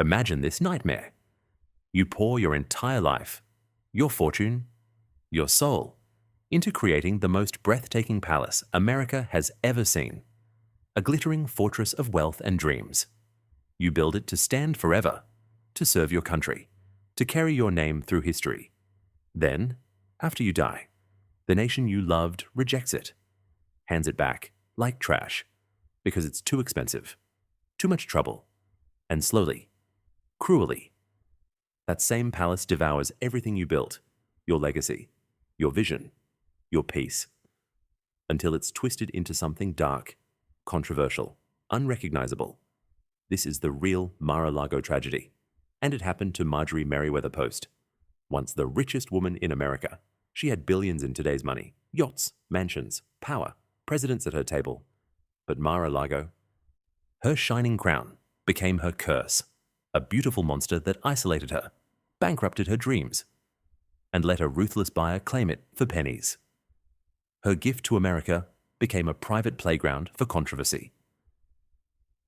Imagine this nightmare. You pour your entire life, your fortune, your soul, into creating the most breathtaking palace America has ever seen. A glittering fortress of wealth and dreams. You build it to stand forever, to serve your country, to carry your name through history. Then, after you die, the nation you loved rejects it, hands it back like trash, because it's too expensive, too much trouble, and slowly, cruelly, that same palace devours everything you built, your legacy, your vision, your peace, until it's twisted into something dark, controversial, unrecognizable. This is the real Mar-a-Lago tragedy, and it happened to Marjorie Merriweather Post. Once the richest woman in America, she had billions in today's money, yachts, mansions, power, presidents at her table. But Mar-a-Lago, her shining crown, became her curse, a beautiful monster that isolated her, bankrupted her dreams, and let a ruthless buyer claim it for pennies. Her gift to America became a private playground for controversy.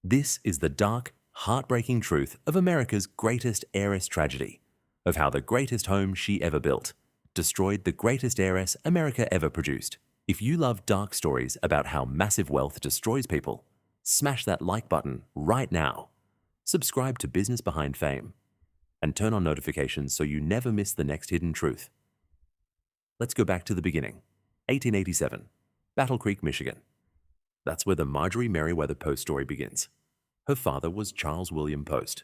This is the dark, heartbreaking truth of America's greatest heiress tragedy, of how the greatest home she ever built destroyed the greatest heiress America ever produced. If you love dark stories about how massive wealth destroys people, smash that like button right now. Subscribe to Business Behind Fame and turn on notifications so you never miss the next hidden truth. Let's go back to the beginning. 1887, Battle Creek, Michigan. That's where the Marjorie Merriweather Post story begins. Her father was Charles William Post,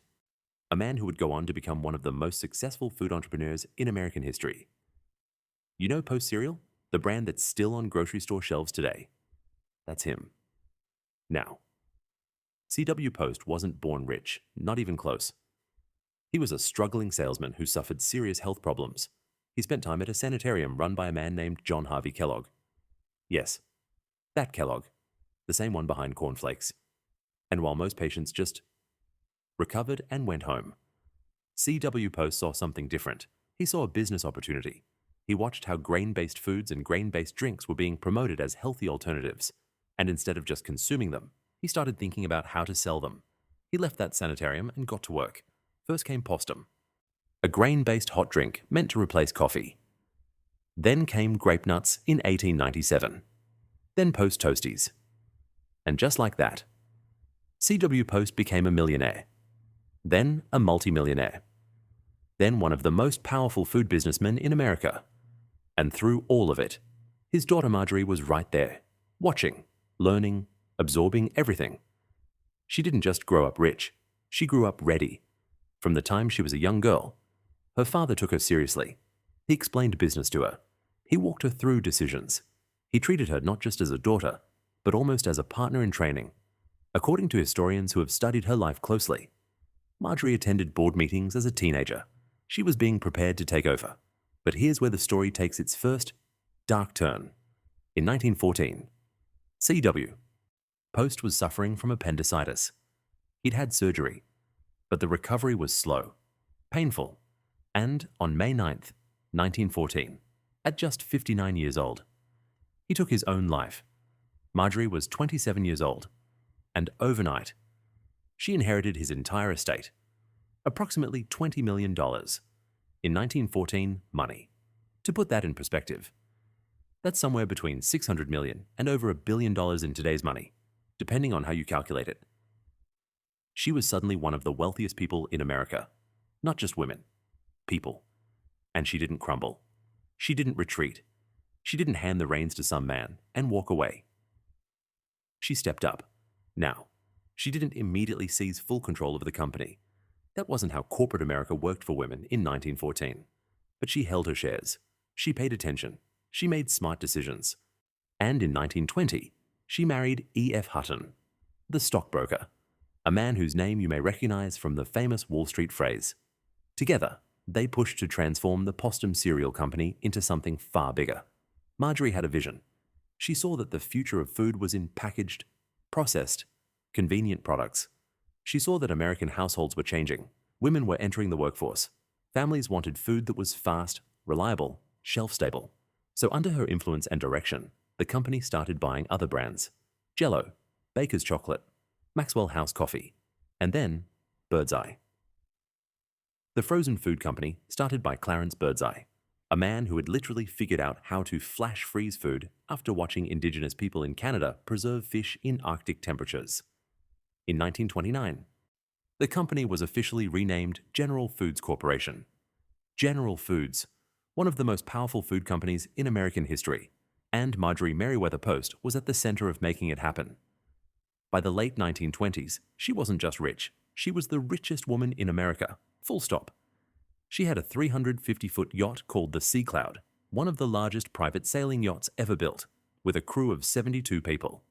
a man who would go on to become one of the most successful food entrepreneurs in American history. You know Post cereal? The brand that's still on grocery store shelves today. That's him. Now, C.W. Post wasn't born rich, not even close. He was a struggling salesman who suffered serious health problems. He spent time at a sanitarium run by a man named John Harvey Kellogg. Yes, that Kellogg, the same one behind cornflakes. And while most patients just recovered and went home, C.W. Post saw something different. He saw a business opportunity. He watched how grain-based foods and grain-based drinks were being promoted as healthy alternatives, and instead of just consuming them, he started thinking about how to sell them. He left that sanitarium and got to work. First came Postum, a grain-based hot drink meant to replace coffee. Then came Grape Nuts in 1897. Then Post Toasties. And just like that, C.W. Post became a millionaire. Then a multimillionaire. Then one of the most powerful food businessmen in America. And through all of it, his daughter Marjorie was right there, watching, learning, absorbing everything. She didn't just grow up rich, she grew up ready. From the time she was a young girl, her father took her seriously. He explained business to her. He walked her through decisions. He treated her not just as a daughter, but almost as a partner in training. According to historians who have studied her life closely, Marjorie attended board meetings as a teenager. She was being prepared to take over. But here's where the story takes its first dark turn. In 1914, C.W. Post was suffering from appendicitis. He'd had surgery, but the recovery was slow, painful, and on May 9th, 1914, at just 59 years old, he took his own life. Marjorie was 27 years old, and overnight, she inherited his entire estate, approximately $20 million. In 1914, money. To put that in perspective, that's somewhere between $600 million and over $1 billion in today's money, depending on how you calculate it. She was suddenly one of the wealthiest people in America. Not just women, people. And she didn't crumble. She didn't retreat. She didn't hand the reins to some man and walk away. She stepped up. Now, she didn't immediately seize full control of the company. That wasn't how corporate America worked for women in 1914. But she held her shares. She paid attention. She made smart decisions. And in 1920, she married E.F. Hutton, the stockbroker, a man whose name you may recognize from the famous Wall Street phrase. Together, they pushed to transform the Postum cereal company into something far bigger. Marjorie had a vision. She saw that the future of food was in packaged, processed, convenient products. She saw that American households were changing. Women were entering the workforce. Families wanted food that was fast, reliable, shelf-stable. So under her influence and direction, the company started buying other brands. Jell-O, Baker's Chocolate, Maxwell House Coffee, and then Birdseye. The frozen food company started by Clarence Birdseye, a man who had literally figured out how to flash freeze food after watching indigenous people in Canada preserve fish in Arctic temperatures. In 1929, the company was officially renamed General Foods Corporation. General Foods, one of the most powerful food companies in American history, and Marjorie Merriweather Post was at the center of making it happen. By the late 1920s, she wasn't just rich, she was the richest woman in America, full stop. She had a 350-foot yacht called the Sea Cloud, one of the largest private sailing yachts ever built, with a crew of 72 people.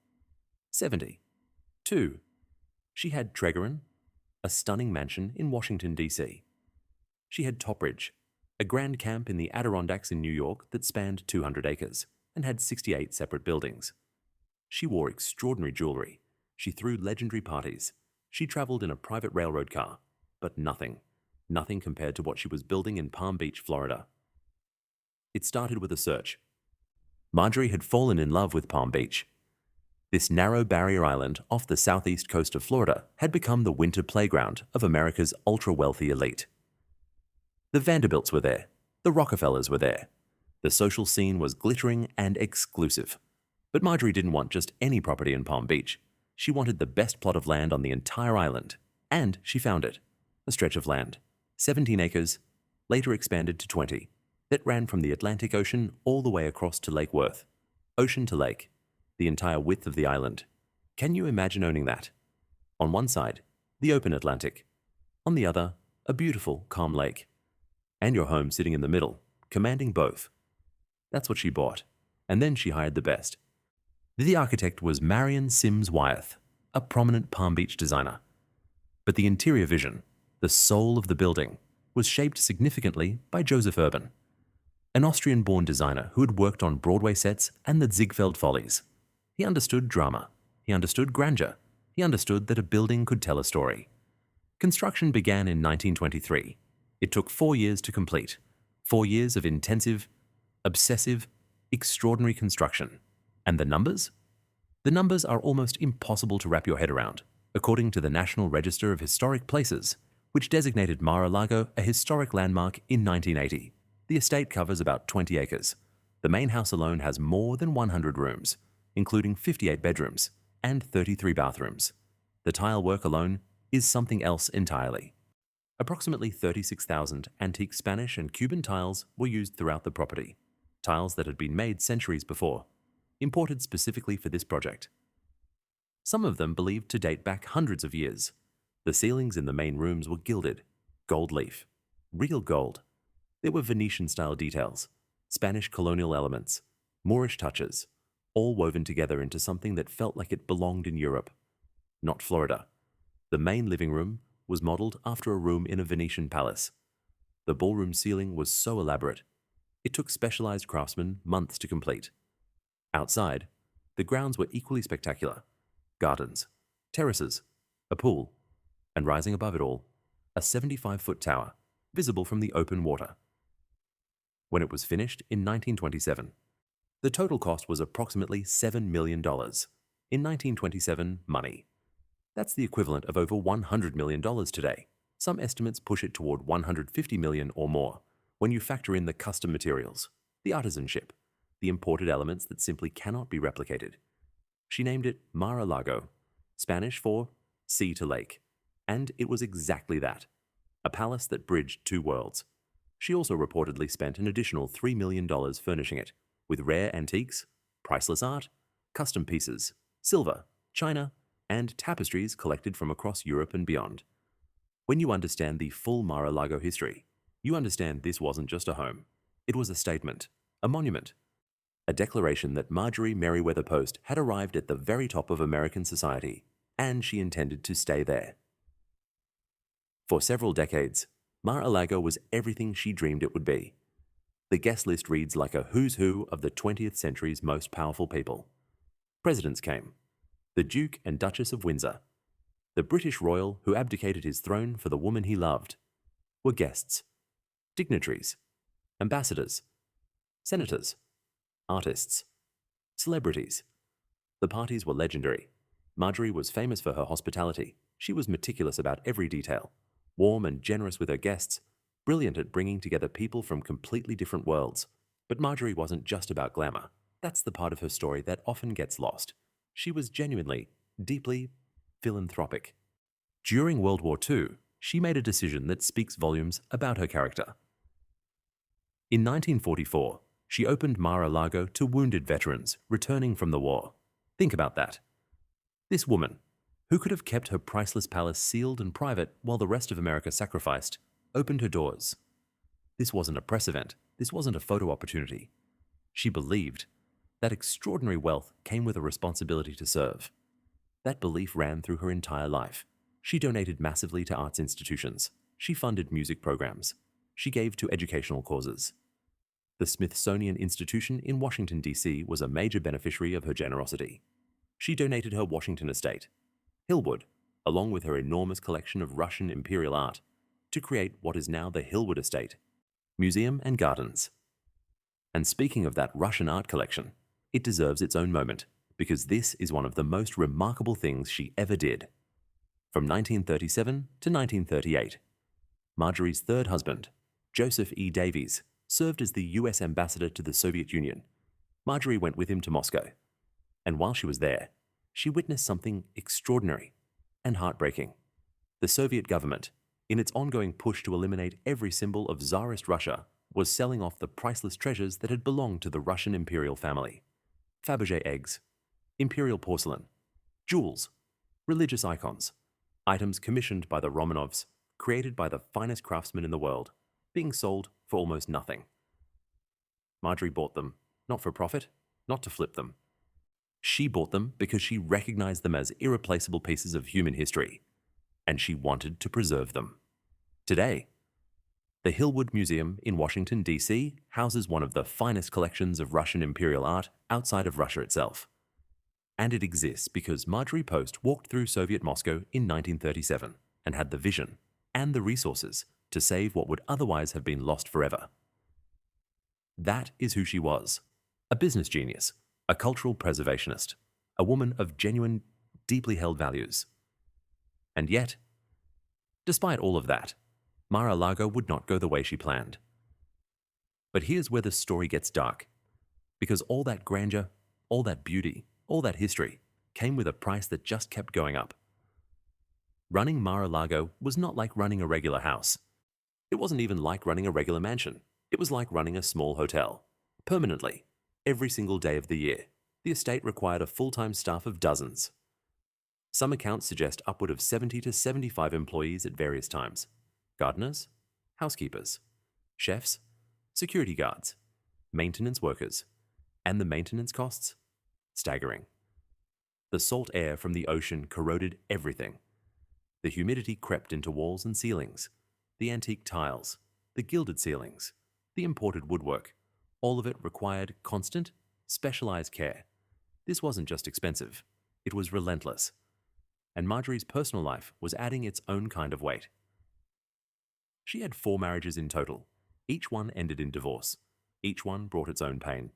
70. 2. She had Tregorin, a stunning mansion in Washington, D.C. She had Topridge, a grand camp in the Adirondacks in New York that spanned 200 acres and had 68 separate buildings. She wore extraordinary jewelry. She threw legendary parties. She traveled in a private railroad car, but nothing compared to what she was building in Palm Beach, Florida. It started with a search. Marjorie had fallen in love with Palm Beach. This narrow barrier island off the southeast coast of Florida had become the winter playground of America's ultra-wealthy elite. The Vanderbilts were there. The Rockefellers were there. The social scene was glittering and exclusive. But Marjorie didn't want just any property in Palm Beach. She wanted the best plot of land on the entire island. And she found it. A stretch of land, 17 acres, later expanded to 20, that ran from the Atlantic Ocean all the way across to Lake Worth. Ocean to lake, the entire width of the island. Can you imagine owning that? On one side, the open Atlantic. On the other, a beautiful, calm lake. And your home sitting in the middle, commanding both. That's what she bought. And then she hired the best. The architect was Marion Sims Wyeth, a prominent Palm Beach designer. But the interior vision, the soul of the building, was shaped significantly by Joseph Urban, an Austrian-born designer who had worked on Broadway sets and the Ziegfeld Follies. He understood drama. He understood grandeur. He understood that a building could tell a story. Construction began in 1923. It took 4 years to complete. 4 years of intensive, obsessive, extraordinary construction. And the numbers? The numbers are almost impossible to wrap your head around. According to the National Register of Historic Places, which designated Mar-a-Lago a historic landmark in 1980, the estate covers about 20 acres. The main house alone has more than 100 rooms, including 58 bedrooms and 33 bathrooms. The tile work alone is something else entirely. Approximately 36,000 antique Spanish and Cuban tiles were used throughout the property, tiles that had been made centuries before, imported specifically for this project. Some of them believed to date back hundreds of years. The ceilings in the main rooms were gilded, gold leaf, real gold. There were Venetian-style details, Spanish colonial elements, Moorish touches, all woven together into something that felt like it belonged in Europe, not Florida. The main living room was modeled after a room in a Venetian palace. The ballroom ceiling was so elaborate, it took specialized craftsmen months to complete. Outside, the grounds were equally spectacular. Gardens, terraces, a pool, and rising above it all, a 75-foot tower, visible from the open water. When it was finished in 1927, the total cost was approximately $7 million. In 1927 money. That's the equivalent of over $100 million today. Some estimates push it toward $150 million or more when you factor in the custom materials, the artisanship, the imported elements that simply cannot be replicated. She named it Mar-a-Lago, Spanish for sea to lake, and it was exactly that, a palace that bridged two worlds. She also reportedly spent an additional $3 million furnishing it with rare antiques, priceless art, custom pieces, silver, china, and tapestries collected from across Europe and beyond. When you understand the full Mar-a-Lago history, you understand this wasn't just a home. It was a statement, a monument, a declaration that Marjorie Merriweather Post had arrived at the very top of American society, and she intended to stay there. For several decades, Mar-a-Lago was everything she dreamed it would be. The guest list reads like a who's who of the 20th century's most powerful people. Presidents came. The Duke and Duchess of Windsor, the British royal who abdicated his throne for the woman he loved, were guests, dignitaries, ambassadors, senators, artists, celebrities. The parties were legendary. Marjorie was famous for her hospitality. She was meticulous about every detail, warm and generous with her guests, brilliant at bringing together people from completely different worlds. But Marjorie wasn't just about glamour. That's the part of her story that often gets lost. She was genuinely, deeply philanthropic. During World War II, she made a decision that speaks volumes about her character. In 1944, she opened Mar-a-Lago to wounded veterans returning from the war. Think about that. This woman, who could have kept her priceless palace sealed and private while the rest of America sacrificed, opened her doors. This wasn't a press event. This wasn't a photo opportunity. She believed that extraordinary wealth came with a responsibility to serve. That belief ran through her entire life. She donated massively to arts institutions. She funded music programs. She gave to educational causes. The Smithsonian Institution in Washington, D.C. was a major beneficiary of her generosity. She donated her Washington estate, Hillwood, along with her enormous collection of Russian imperial art, to create what is now the Hillwood Estate, Museum and Gardens. And speaking of that Russian art collection, it deserves its own moment, because this is one of the most remarkable things she ever did. From 1937 to 1938, Marjorie's third husband, Joseph E. Davies, served as the U.S. ambassador to the Soviet Union. Marjorie went with him to Moscow. And while she was there, she witnessed something extraordinary and heartbreaking. The Soviet government, in its ongoing push to eliminate every symbol of Tsarist Russia, was selling off the priceless treasures that had belonged to the Russian imperial family. Fabergé eggs, imperial porcelain, jewels, religious icons, items commissioned by the Romanovs, created by the finest craftsmen in the world, being sold for almost nothing. Marjorie bought them, not for profit, not to flip them. She bought them because she recognized them as irreplaceable pieces of human history, and she wanted to preserve them. Today, the Hillwood Museum in Washington, D.C. houses one of the finest collections of Russian imperial art outside of Russia itself. And it exists because Marjorie Post walked through Soviet Moscow in 1937 and had the vision and the resources to save what would otherwise have been lost forever. That is who she was, a business genius, a cultural preservationist, a woman of genuine, deeply held values. And yet, despite all of that, Mar-a-Lago would not go the way she planned. But here's where the story gets dark, because all that grandeur, all that beauty, all that history came with a price that just kept going up. Running Mar-a-Lago was not like running a regular house. It wasn't even like running a regular mansion. It was like running a small hotel. Permanently, every single day of the year, the estate required a full-time staff of dozens. Some accounts suggest upward of 70 to 75 employees at various times. Gardeners, housekeepers, chefs, security guards, maintenance workers, and the maintenance costs? Staggering. The salt air from the ocean corroded everything. The humidity crept into walls and ceilings, the antique tiles, the gilded ceilings, the imported woodwork. All of it required constant, specialized care. This wasn't just expensive, it was relentless. And Marjorie's personal life was adding its own kind of weight. She had 4 marriages in total. Each one ended in divorce. Each one brought its own pain.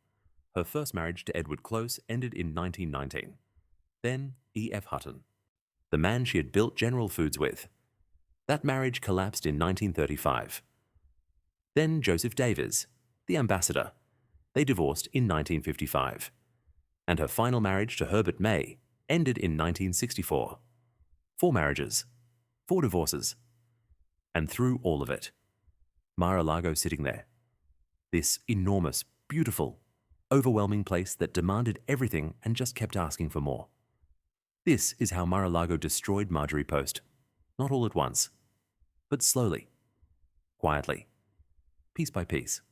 Her first marriage to Edward Close ended in 1919. Then E.F. Hutton, the man she had built General Foods with. That marriage collapsed in 1935. Then Joseph Davies, the ambassador. They divorced in 1955. And her final marriage to Herbert May ended in 1964. 4 marriages, 4 divorces. And through all of it, Mar-a-Lago sitting there. This enormous, beautiful, overwhelming place that demanded everything and just kept asking for more. This is how Mar-a-Lago destroyed Marjorie Post. Not all at once, but slowly, quietly, piece by piece.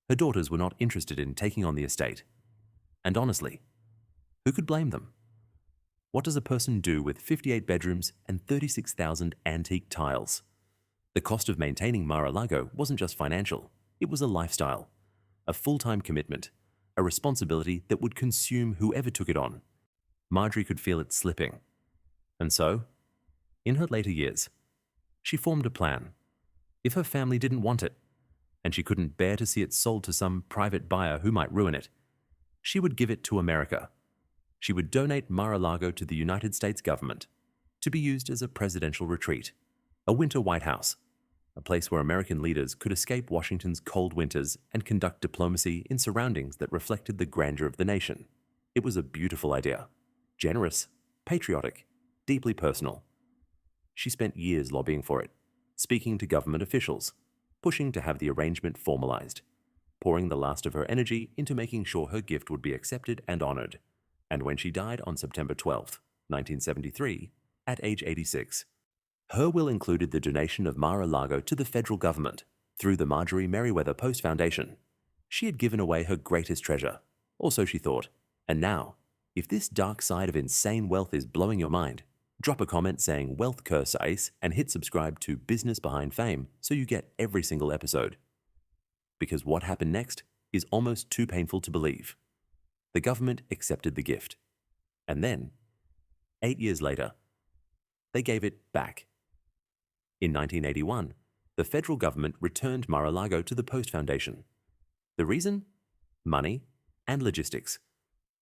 Her daughters were not interested in taking on the estate. And honestly, who could blame them? What does a person do with 58 bedrooms and 36,000 antique tiles? The cost of maintaining Mar-a-Lago wasn't just financial, it was a lifestyle, a full-time commitment, a responsibility that would consume whoever took it on. Marjorie could feel it slipping. And so, in her later years, she formed a plan. If her family didn't want it, and she couldn't bear to see it sold to some private buyer who might ruin it, she would give it to America. She would donate Mar-a-Lago to the United States government to be used as a presidential retreat, a winter White House, a place where American leaders could escape Washington's cold winters and conduct diplomacy in surroundings that reflected the grandeur of the nation. It was a beautiful idea. Generous, patriotic, deeply personal. She spent years lobbying for it, speaking to government officials, pushing to have the arrangement formalized, pouring the last of her energy into making sure her gift would be accepted and honored. And when she died on September 12, 1973, at age 86, her will included the donation of Mar-a-Lago to the federal government through the Marjorie Merriweather Post Foundation. She had given away her greatest treasure, or so she thought. And now, if this dark side of insane wealth is blowing your mind, drop a comment saying wealth curse ice and hit subscribe to Business Behind Fame so you get every single episode. Because what happened next is almost too painful to believe. The government accepted the gift. And then, 8 years later, they gave it back. In 1981, the federal government returned Mar-a-Lago to the Post Foundation. The reason? Money and logistics.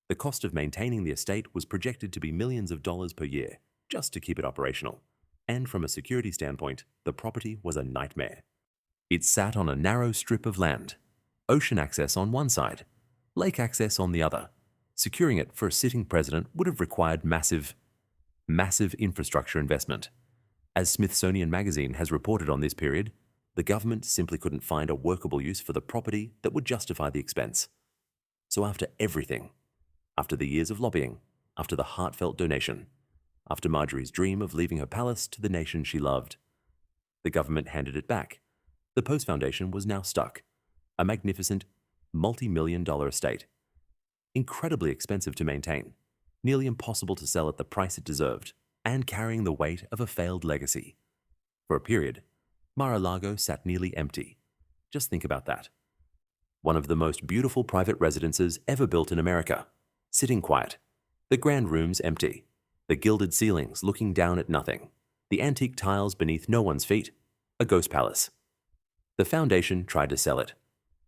The cost of maintaining the estate was projected to be millions of dollars per year, just to keep it operational. And from a security standpoint, the property was a nightmare. It sat on a narrow strip of land, ocean access on one side, lake access on the other. Securing it for a sitting president would have required massive infrastructure investment. As Smithsonian Magazine has reported on this period, the government simply couldn't find a workable use for the property that would justify the expense. So after everything, after the years of lobbying, after the heartfelt donation, after Marjorie's dream of leaving her palace to the nation she loved, the government handed it back. The Post Foundation was now stuck, a magnificent, multi-million-dollar estate. Incredibly expensive to maintain, nearly impossible to sell at the price it deserved, and carrying the weight of a failed legacy. For a period, Mar-a-Lago sat nearly empty. Just think about that. One of the most beautiful private residences ever built in America, sitting quiet, the grand rooms empty, the gilded ceilings looking down at nothing, the antique tiles beneath no one's feet, a ghost palace. The foundation tried to sell it.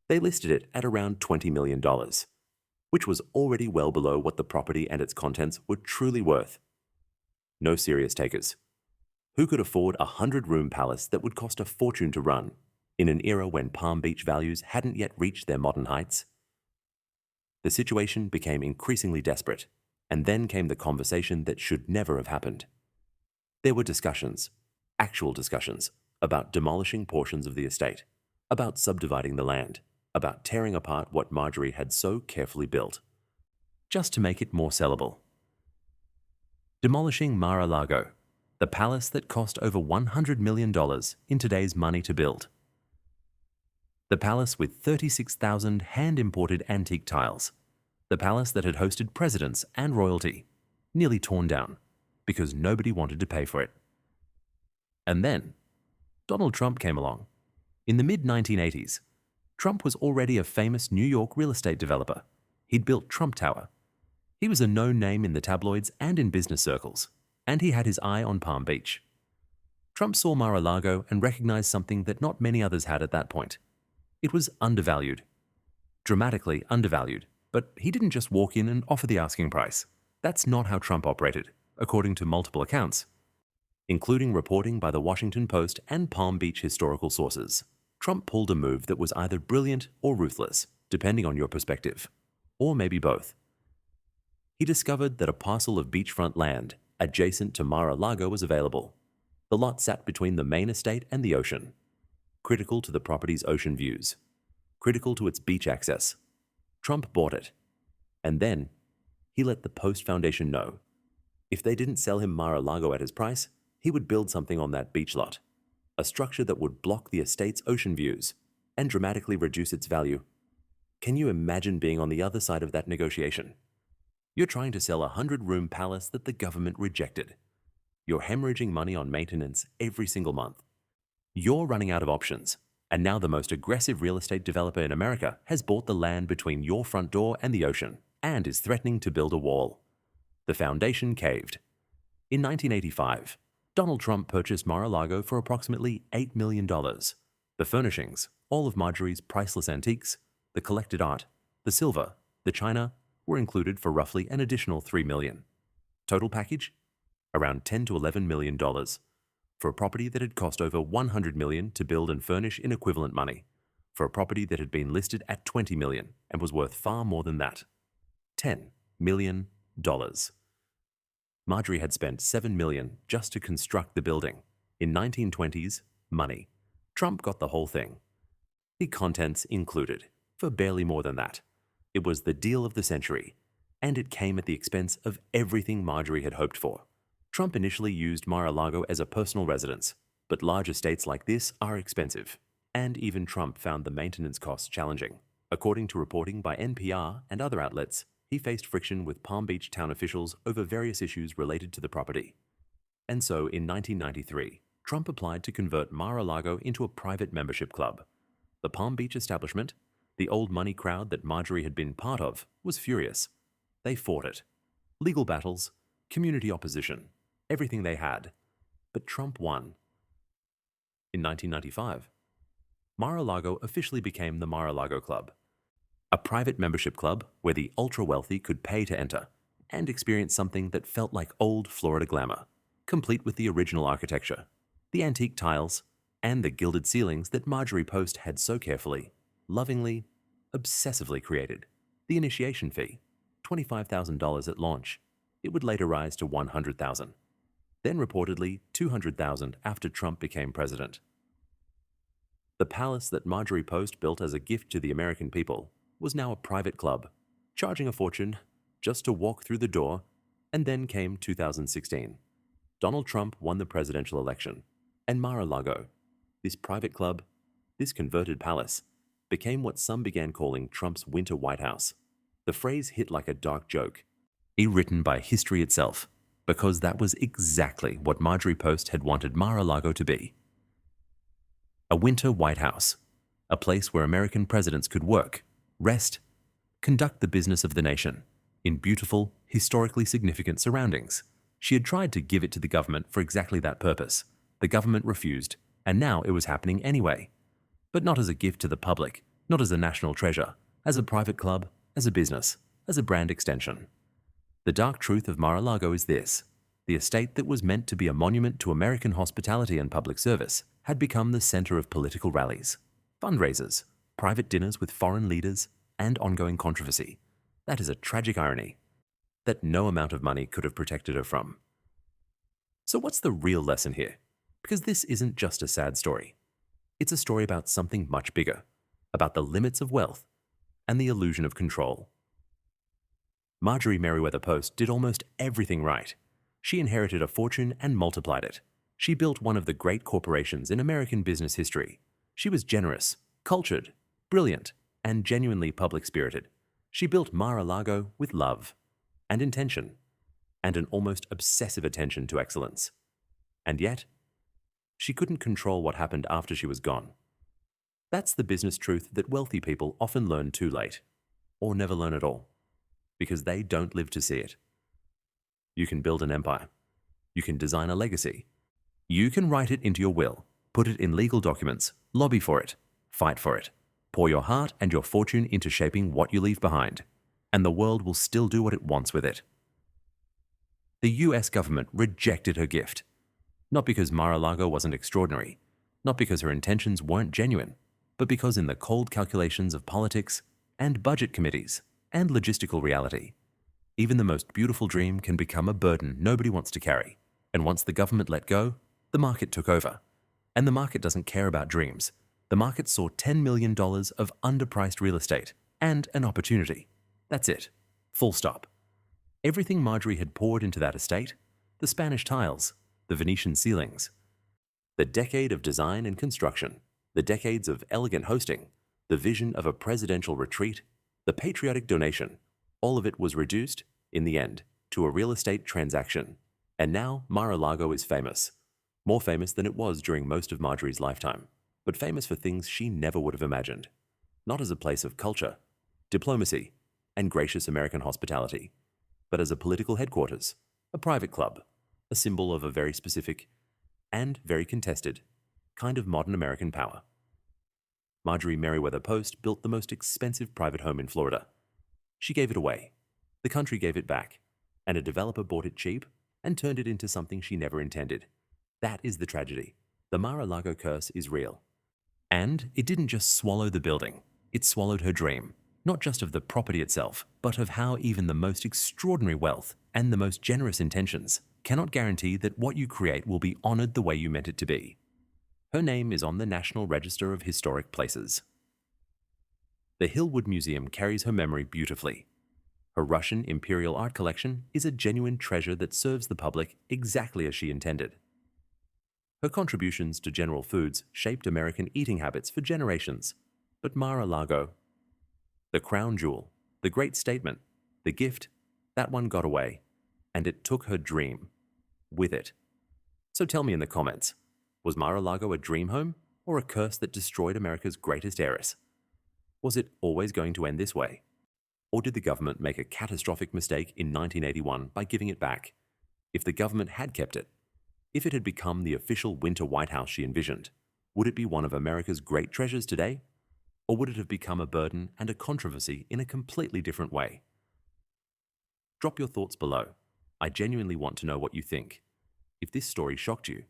They listed it at around $20 million, which was already well below what the property and its contents were truly worth. No serious takers. Who could afford a 100-room palace that would cost a fortune to run in an era when Palm Beach values hadn't yet reached their modern heights? The situation became increasingly desperate, and then came the conversation that should never have happened. There were discussions, actual discussions, about demolishing portions of the estate, about subdividing the land, about tearing apart what Marjorie had so carefully built, just to make it more sellable. Demolishing Mar-a-Lago, the palace that cost over $100 million in today's money to build. The palace with 36,000 hand-imported antique tiles. The palace that had hosted presidents and royalty, nearly torn down, because nobody wanted to pay for it. And then, Donald Trump came along. In the mid-1980s, Trump was already a famous New York real estate developer. He'd built Trump Tower. He was a known name in the tabloids and in business circles, and he had his eye on Palm Beach. Trump saw Mar-a-Lago and recognized something that not many others had at that point. It was undervalued. Dramatically undervalued, but he didn't just walk in and offer the asking price. That's not how Trump operated, according to multiple accounts, including reporting by the Washington Post and Palm Beach historical sources. Trump pulled a move that was either brilliant or ruthless, depending on your perspective, or maybe both. He discovered that a parcel of beachfront land adjacent to Mar-a-Lago was available. The lot sat between the main estate and the ocean, critical to the property's ocean views, critical to its beach access. Trump bought it, and then he let the Post Foundation know if they didn't sell him Mar-a-Lago at his price, he would build something on that beach lot, a structure that would block the estate's ocean views and dramatically reduce its value. Can you imagine being on the other side of that negotiation? You're trying to sell a 100-room palace that the government rejected. You're hemorrhaging money on maintenance every single month. You're running out of options, and now the most aggressive real estate developer in America has bought the land between your front door and the ocean and is threatening to build a wall. The foundation caved. In 1985, Donald Trump purchased Mar-a-Lago for approximately $8 million. The furnishings, all of Marjorie's priceless antiques, the collected art, the silver, the china, were included for roughly an additional $3 million. Total package? Around $10 to $11 million. For a property that had cost over $100 million to build and furnish in equivalent money. For a property that had been listed at $20 million and was worth far more than that. $10 million. Marjorie had spent $7 million just to construct the building. In 1920s money. Trump got the whole thing. The contents included, for barely more than that. It was the deal of the century, and it came at the expense of everything Marjorie had hoped for. Trump initially used Mar-a-Lago as a personal residence, but large estates like this are expensive, and even Trump found the maintenance costs challenging. According to reporting by NPR and other outlets, he faced friction with Palm Beach town officials over various issues related to the property. And so in 1993, Trump applied to convert Mar-a-Lago into a private membership club. The Palm Beach establishment, the old money crowd that Marjorie had been part of, was furious. They fought it. Legal battles, community opposition, everything they had. But Trump won. In 1995, Mar-a-Lago officially became the Mar-a-Lago Club, a private membership club where the ultra-wealthy could pay to enter and experience something that felt like old Florida glamour, complete with the original architecture, the antique tiles, and the gilded ceilings that Marjorie Post had so carefully, lovingly, obsessively created. The initiation fee, $25,000 at launch. It would later rise to $100,000. Then reportedly $200,000 after Trump became president. The palace that Marjorie Post built as a gift to the American people was now a private club, charging a fortune just to walk through the door, and then came 2016. Donald Trump won the presidential election, and Mar-a-Lago, this private club, this converted palace, became what some began calling Trump's Winter White House. The phrase hit like a dark joke, written by history itself, because that was exactly what Marjorie Post had wanted Mar-a-Lago to be. A winter White House, a place where American presidents could work, rest, conduct the business of the nation, in beautiful, historically significant surroundings. She had tried to give it to the government for exactly that purpose. The government refused, and now it was happening anyway. But not as a gift to the public, not as a national treasure, as a private club, as a business, as a brand extension. The dark truth of Mar-a-Lago is this: the estate that was meant to be a monument to American hospitality and public service had become the center of political rallies, fundraisers, private dinners with foreign leaders, and ongoing controversy. That is a tragic irony that no amount of money could have protected her from. So what's the real lesson here? Because this isn't just a sad story. It's a story about something much bigger, about the limits of wealth and the illusion of control. Marjorie Merriweather Post did almost everything right. She inherited a fortune and multiplied it. She built one of the great corporations in American business history. She was generous, cultured, brilliant, and genuinely public-spirited. She built Mar-a-Lago with love and intention, and an almost obsessive attention to excellence. And yet, she couldn't control what happened after she was gone. That's the business truth that wealthy people often learn too late, or never learn at all, because they don't live to see it. You can build an empire. You can design a legacy. You can write it into your will, put it in legal documents, lobby for it, fight for it, pour your heart and your fortune into shaping what you leave behind, and the world will still do what it wants with it. The US government rejected her gift, not because Mar-a-Lago wasn't extraordinary, not because her intentions weren't genuine, but because in the cold calculations of politics and budget committees and logistical reality, even the most beautiful dream can become a burden nobody wants to carry. And once the government let go, the market took over. And the market doesn't care about dreams. The market saw $10 million of underpriced real estate and an opportunity. That's it. Full stop. Everything Marjorie had poured into that estate, the Spanish tiles, the Venetian ceilings, the decade of design and construction, the decades of elegant hosting, the vision of a presidential retreat, the patriotic donation, all of it was reduced, in the end, to a real estate transaction. And now Mar-a-Lago is famous. More famous than it was during most of Marjorie's lifetime, but famous for things she never would have imagined. Not as a place of culture, diplomacy, and gracious American hospitality, but as a political headquarters, a private club, a symbol of a very specific and very contested kind of modern American power. Marjorie Merriweather Post built the most expensive private home in Florida. She gave it away. The country gave it back, and a developer bought it cheap and turned it into something she never intended. That is the tragedy. The Mar-a-Lago curse is real. And it didn't just swallow the building, it swallowed her dream, not just of the property itself, but of how even the most extraordinary wealth and the most generous intentions cannot guarantee that what you create will be honored the way you meant it to be. Her name is on the National Register of Historic Places. The Hillwood Museum carries her memory beautifully. Her Russian imperial art collection is a genuine treasure that serves the public exactly as she intended. Her contributions to General Foods shaped American eating habits for generations. But Mar-a-Lago, the crown jewel, the great statement, the gift, that one got away. And it took her dream with it. So tell me in the comments, was Mar-a-Lago a dream home or a curse that destroyed America's greatest heiress? Was it always going to end this way? Or did the government make a catastrophic mistake in 1981 by giving it back? If the government had kept it, if it had become the official winter White House she envisioned, would it be one of America's great treasures today? Or would it have become a burden and a controversy in a completely different way? Drop your thoughts below. I genuinely want to know what you think. If this story shocked you,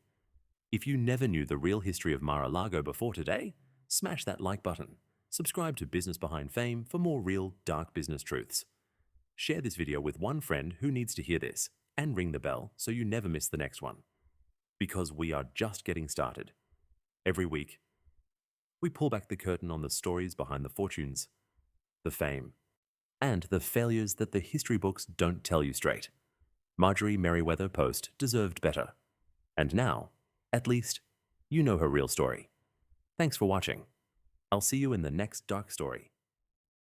if you never knew the real history of Mar-a-Lago before today, smash that like button. Subscribe to Business Behind Fame for more real, dark business truths. Share this video with one friend who needs to hear this, and ring the bell so you never miss the next one. Because we are just getting started. Every week, we pull back the curtain on the stories behind the fortunes, the fame, and the failures that the history books don't tell you straight. Marjorie Merriweather Post deserved better. And now, at least, you know her real story. Thanks for watching. I'll see you in the next dark story.